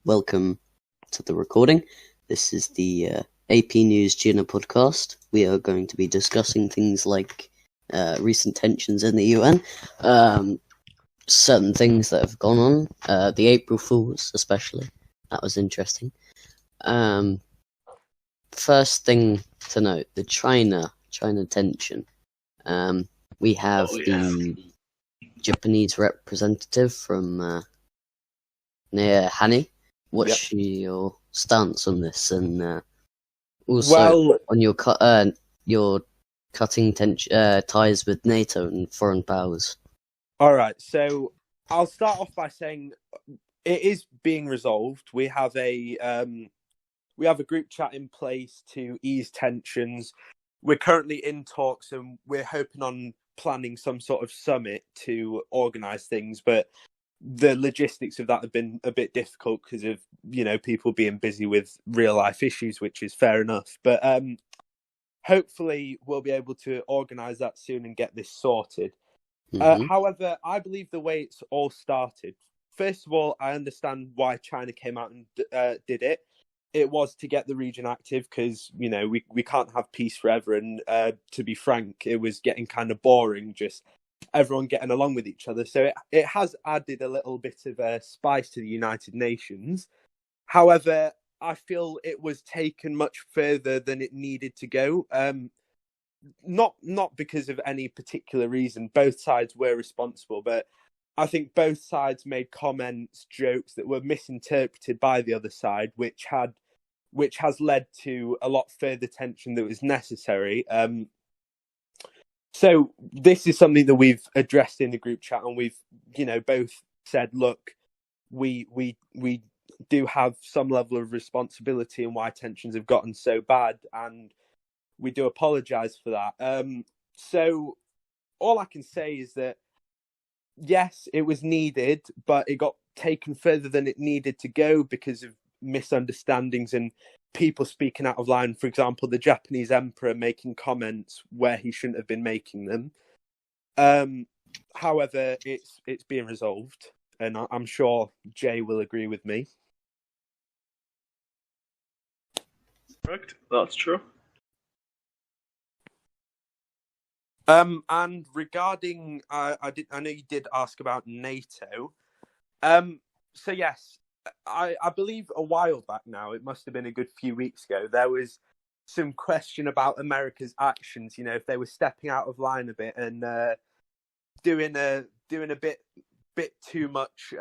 welcome to the recording. This is the AP News Gina podcast. We are going to be discussing things like recent tensions in the UN, certain things that have gone on, the April Fools especially. That was interesting. First thing to note, the China tension. We have the Japanese representative from near Hani. What's your stance on this? And also on your cutting ties with NATO and foreign powers. All right, so I'll start off by saying it is being resolved. We have a group chat in place to ease tensions. We're currently in talks, and we're hoping on planning some sort of summit to organise things, but the logistics of that have been a bit difficult because of, people being busy with real life issues, which is fair enough. But hopefully we'll be able to organise that soon and get this sorted. However, I believe the way it's all started, first of all, I understand why China came out and did it. It was to get the region active because, we can't have peace forever. And to be frank, it was getting kind of boring, just everyone getting along with each other. So it has added a little bit of spice to the United Nations. However, I feel it was taken much further than it needed to go. Not because of any particular reason. Both sides were responsible, but I think both sides made comments, jokes that were misinterpreted by the other side, which has led to a lot further tension that was necessary. So this is something that we've addressed in the group chat, and we've, both said, look, we do have some level of responsibility in why tensions have gotten so bad, and we do apologise for that. So all I can say is that, yes, it was needed, but it got taken further than it needed to go because of misunderstandings and people speaking out of line. For example, the Japanese emperor making comments where he shouldn't have been making them. However, it's being resolved, and I'm sure Jay will agree with me. Correct, that's true. And regarding, I know you did ask about NATO. So yes, I believe a while back now, it must have been a good few weeks ago, there was some question about America's actions. If they were stepping out of line a bit and doing a bit too much.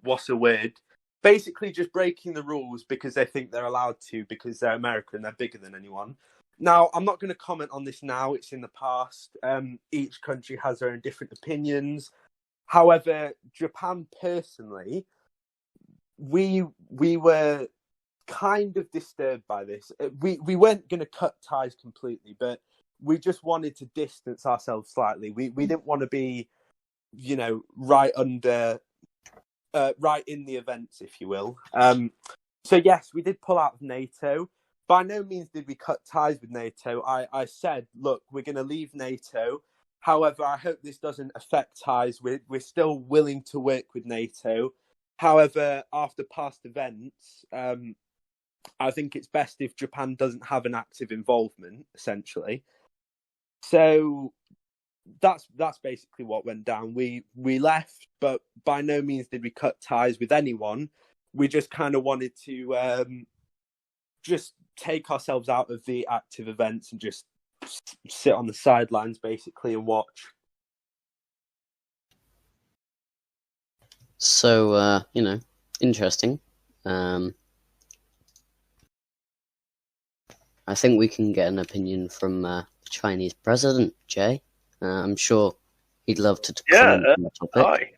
What's the word? Basically, just breaking the rules because they think they're allowed to, because they're American and they're bigger than anyone. Now, I'm not going to comment on this now. It's in the past. Each country has their own different opinions. However, Japan personally, we were kind of disturbed by this. We weren't going to cut ties completely, but we just wanted to distance ourselves slightly. We didn't want to be, right in the events, if you will. So yes, we did pull out of NATO. By no means did we cut ties with NATO. I said, look, we're going to leave NATO. However, I hope this doesn't affect ties. We're still willing to work with NATO. However, after past events, I think it's best if Japan doesn't have an active involvement, essentially. So that's basically what went down. We left, but by no means did we cut ties with anyone. We just kind of wanted to just take ourselves out of the active events and just sit on the sidelines, basically, and watch. So, interesting. I think we can get an opinion from the Chinese president, Jay. I'm sure he'd love to comment on the topic.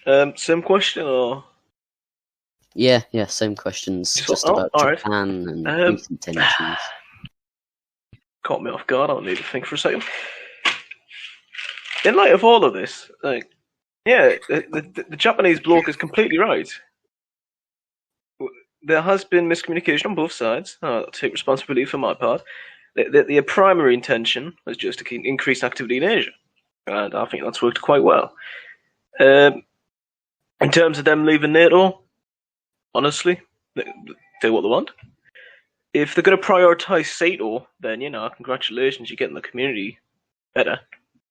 Hi. Same question, or? Yeah, same questions. Just about Japan and recent tensions. Caught me off guard. I don't need to think for a second. In light of all of this, the Japanese bloke is completely right. There has been miscommunication on both sides. I'll take responsibility for my part. The primary intention was just to increase activity in Asia, and I think that's worked quite well. In terms of them leaving NATO, honestly, they do what they want. If they're going to prioritise Sato, then, congratulations, you're getting the community better.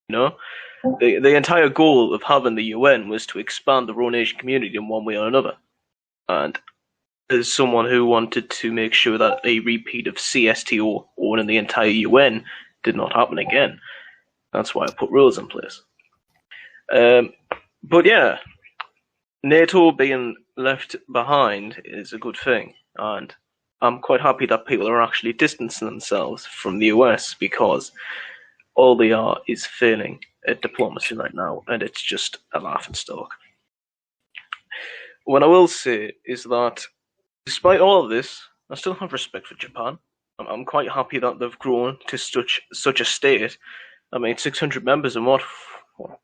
The entire goal of having the UN was to expand the Rhone Asian community in one way or another. And as someone who wanted to make sure that a repeat of CSTO owning the entire UN did not happen again, that's why I put rules in place. But yeah, NATO being left behind is a good thing, and I'm quite happy that people are actually distancing themselves from the US, because all they are is failing at diplomacy right now, and it's just a laughingstock. What I will say is that, despite all of this, I still have respect for Japan. I'm quite happy that they've grown to such a state. I mean, 600 members in what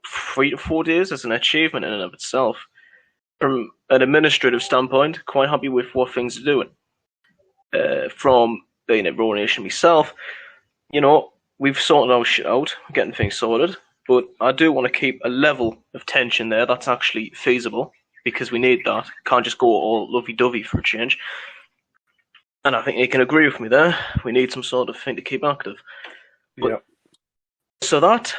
3 to 4 days is an achievement in and of itself. From an administrative standpoint, quite happy with what things are doing. From being a Rhone Nation myself, we've sorted our shit out, getting things sorted, but I do want to keep a level of tension there that's actually feasible, because we need that. Can't just go all lovey-dovey for a change. And I think you can agree with me there. We need some sort of thing to keep active. But, so that,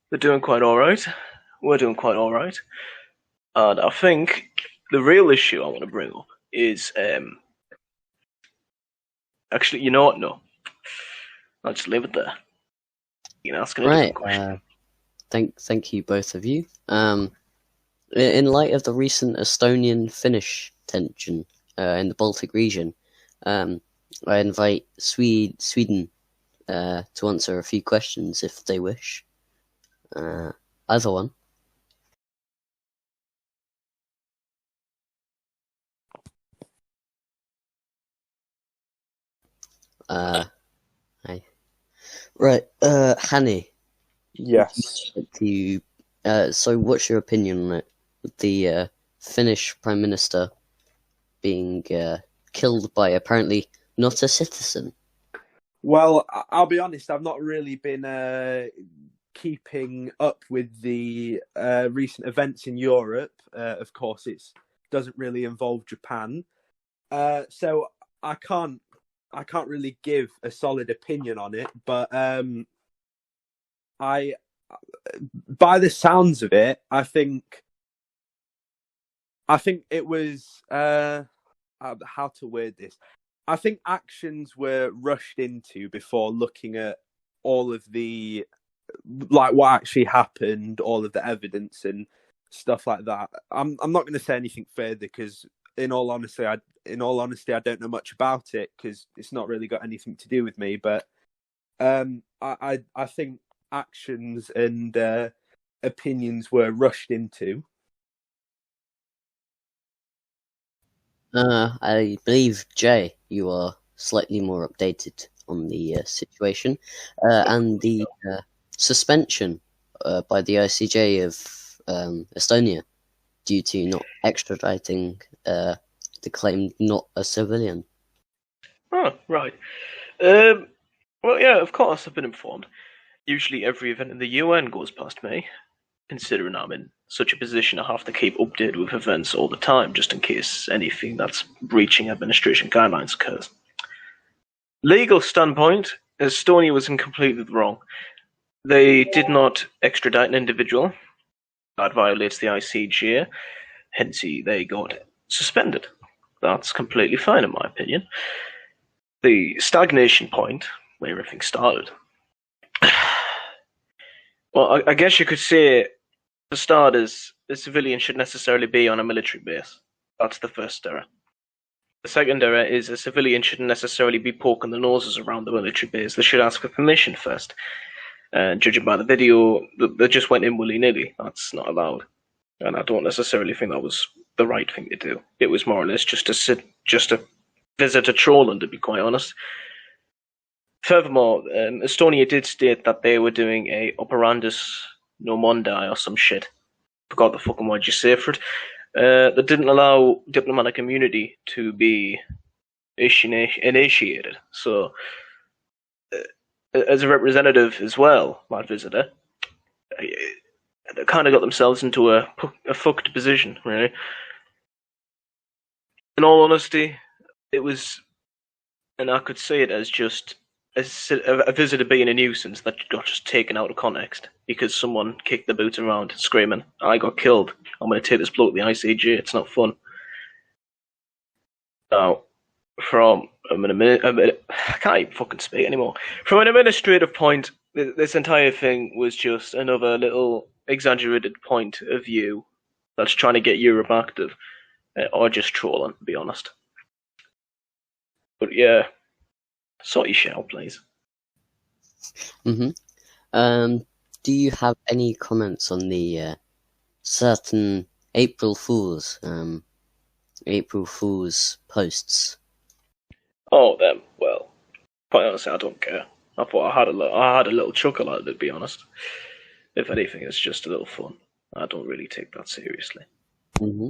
they're doing quite alright. We're doing quite alright. And I think the real issue I want to bring up is... actually, you know what? No. I'll just leave it there. You can ask a different question. Thank you, both of you. In light of the recent Estonian-Finnish tension in the Baltic region, I invite Sweden to answer a few questions if they wish. Either one. Right, Hanny. yes. So what's your opinion on it? The Finnish Prime Minister being killed by apparently not a citizen? Well, I'll be honest, I've not really been keeping up with the recent events in Europe. Of course, it doesn't really involve Japan. So I can't really give a solid opinion on it, but by the sounds of it, I think it was how to word this. I think actions were rushed into before looking at all of the what actually happened, all of the evidence and stuff like that. I'm not going to say anything further because, in all honesty, I don't know much about it because it's not really got anything to do with me. But I think actions and opinions were rushed into. I believe, Jay, you are slightly more updated on the situation and the suspension by the ICJ of Estonia due to not extraditing the claimed not a civilian. Oh, right. Well, yeah, of course, I've been informed. Usually every event in the UN goes past me, considering I'm in such a position I have to keep updated with events all the time, just in case anything that's breaching administration guidelines occurs. Legal standpoint, Estonia was in completely wrong. They did not extradite an individual. That violates the ICJ, hence they got suspended. That's completely fine in my opinion. The stagnation point, where everything started. Well, I guess you could say, for starters, a civilian should necessarily be on a military base. That's the first error. The second error is a civilian shouldn't necessarily be poking the noses around the military base. They should ask for permission first. Judging by the video, they just went in willy-nilly. That's not allowed. And I don't necessarily think that was the right thing to do. It was more or less just to visit a trolling, to be quite honest. Furthermore, Estonia did state that they were doing a operandus nomondi or some shit. Forgot the fucking word you say for it. That didn't allow diplomatic immunity to be initiated. So, as a representative as well, my visitor, kind of got themselves into a fucked position, really. In all honesty, it was, and I could see it as just a visitor being a nuisance that got just taken out of context because someone kicked the boots around screaming, "I got killed. I'm going to take this bloke to the ICJ. It's not fun." Now, from I can't even fucking speak anymore. From an administrative point, this entire thing was just another little exaggerated point of view that's trying to get Europe active, or just trolling, to be honest. But yeah, sort your shit out, please. Mm-hmm. Do you have any comments on the certain April Fools posts? Oh, them. Well, quite honestly, I don't care. I thought I had a little chuckle at it, to be honest. If anything, it's just a little fun. I don't really take that seriously. Mm-hmm.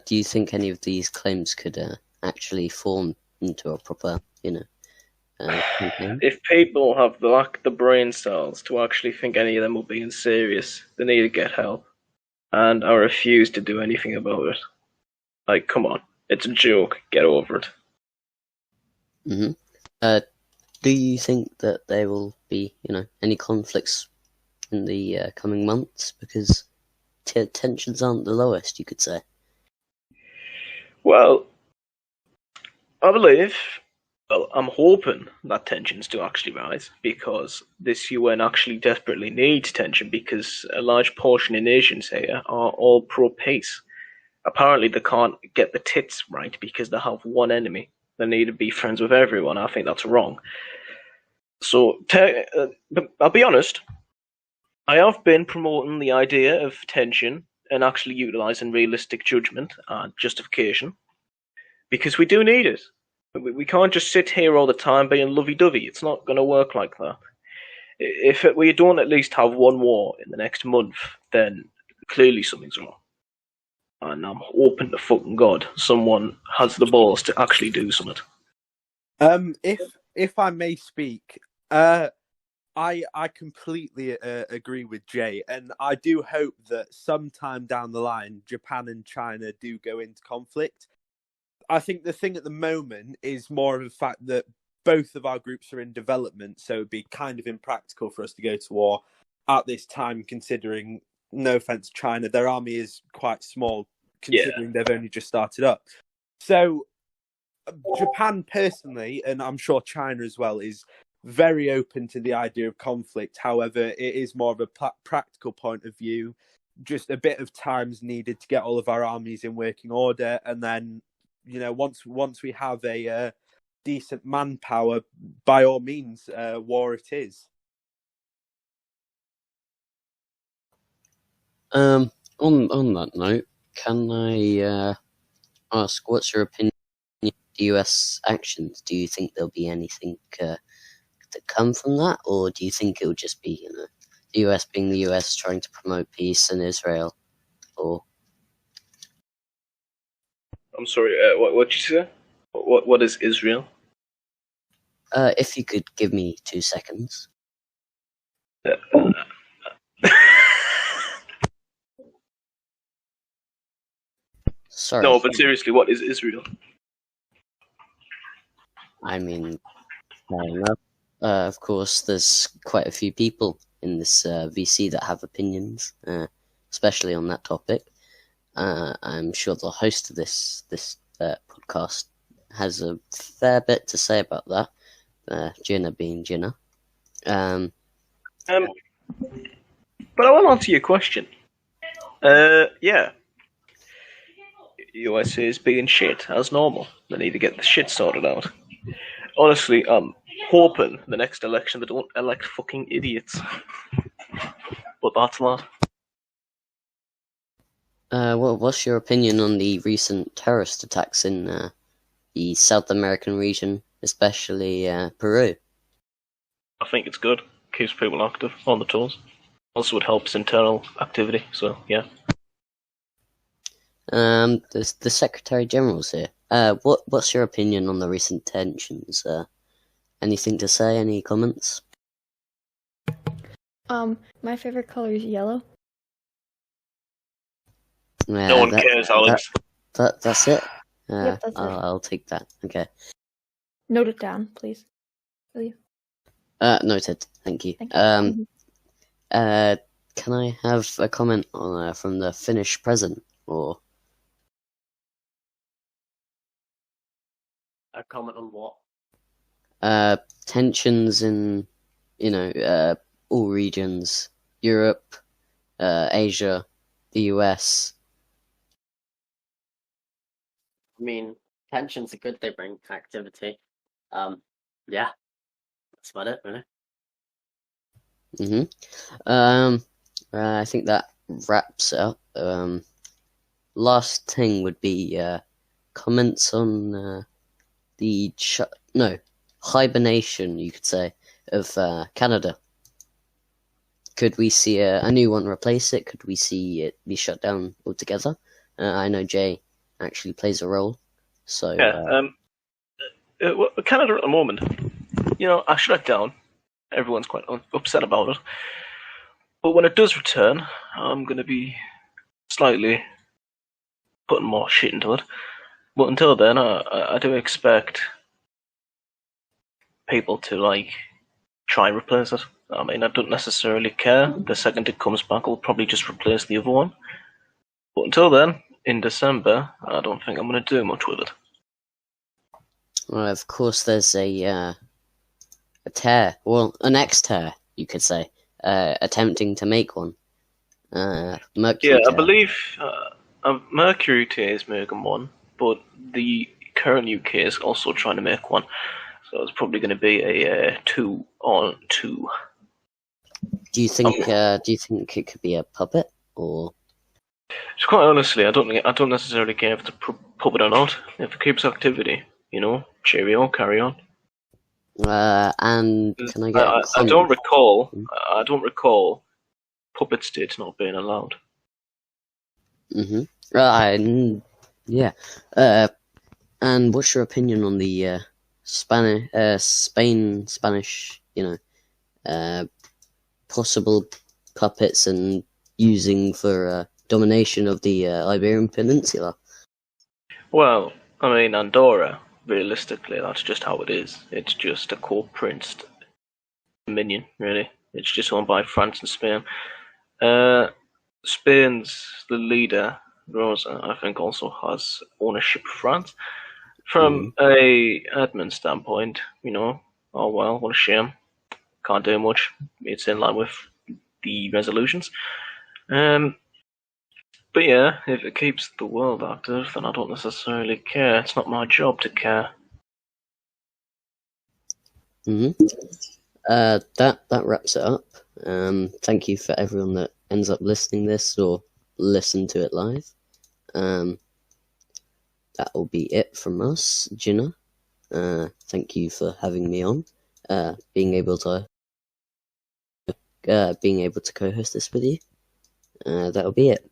Do you think any of these claims could actually form into a proper, campaign? If people have the brain cells to actually think any of them will be in serious, they need to get help. And I refuse to do anything about it. Like, come on. It's a joke. Get over it. Mm-hmm. Do you think that there will be, any conflicts in the coming months? Because tensions aren't the lowest, you could say. Well, I'm hoping that tensions do actually rise because this UN actually desperately needs tension because a large portion of nations here are all pro-peace. Apparently they can't get the tits right because they have one enemy. They need to be friends with everyone. I think that's wrong. So, but I'll be honest, I have been promoting the idea of tension and actually utilising realistic judgment and justification because we do need it. We can't just sit here all the time being lovey-dovey. It's not going to work like that. If we don't at least have one war in the next month, then clearly something's wrong. And I'm hoping to fucking God someone has the balls to actually do something. If I may speak, I completely agree with Jay, and I do hope that sometime down the line, Japan and China do go into conflict. I think the thing at the moment is more of the fact that both of our groups are in development, so it'd be kind of impractical for us to go to war at this time, considering, no offense to China, their army is quite small, considering they've only just started up. So Japan personally, and I'm sure China as well, is very open to the idea of conflict. However, it is more of a practical point of view. Just a bit of time's needed to get all of our armies in working order, and then, once we have a decent manpower, by all means, war it is. On that note, can I ask, what's your opinion on the US actions? Do you think there'll be anything that come from that, or do you think it'll just be, the US being the US trying to promote peace in Israel? Or I'm sorry, what did you say? What is Israel? if you could give me 2 seconds. Sorry. No, but seriously, what is Israel? I mean, fair enough. Of course, there's quite a few people in this VC that have opinions, especially on that topic. I'm sure the host of this podcast has a fair bit to say about that. Jinnah being Jinnah. But I will answer your question. Yeah. USA is being shit, as normal. They need to get the shit sorted out. Honestly, I'm hoping the next election they don't elect fucking idiots. But that's that. What's your opinion on the recent terrorist attacks in the South American region, especially Peru? I think it's good. Keeps people active on the tours. Also, it helps internal activity, so yeah. The Secretary General's here. What's your opinion on the recent tensions? Anything to say? Any comments? My favorite color is yellow. No one cares, Alex. That's it. Yep, that's it. I'll take that. Okay. Note it down, please. Will you? Noted. Thank you. Thank you. Can I have a comment on from the Finnish president or A comment on what? tensions in all regions, Europe, Asia, the US? I mean, tensions are good. They bring activity. Yeah, that's about it, really. I think that wraps it up. Last thing would be comments on the hibernation, you could say, of Canada. Could we see a new one replace it? Could we see it be shut down altogether? I know Jay actually plays a role, so Canada at the moment, I shut it down. Everyone's quite upset about it. But when it does return, I'm going to be slightly putting more shit into it. But until then, I do expect people to try and replace it. I mean, I don't necessarily care. The second it comes back, I'll probably just replace the other one. But until then, in December, I don't think I'm going to do much with it. Well, of course, there's a tear, well, an ex-tear, you could say, attempting to make one. Mercury I tear. believe Mercury tear is making one, but the current UK is also trying to make one. So it's probably going to be a 2-on-2. Do you think it could be a puppet or? Just quite honestly, I don't necessarily care if it's a puppet or not. If it keeps activity, cheerio, carry on. And can I get? I don't recall puppet states not being allowed. Yeah. And what's your opinion on the Spanish, possible puppets and using for domination of the Iberian Peninsula? Well, I mean, Andorra, realistically, that's just how it is. It's just a co-prince dominion, really. It's just owned by France and Spain. Spain's the leader, Rosa, I think, also has ownership of France. From a admin standpoint, oh well, what a shame. Can't do much. It's in line with the resolutions. But yeah, if it keeps the world active, then I don't necessarily care. It's not my job to care. That wraps it up. Thank you for everyone that ends up listening this or listen to it live. That will be it from us, Gina. Thank you for having me on. Being able to co-host this with you. That'll be it.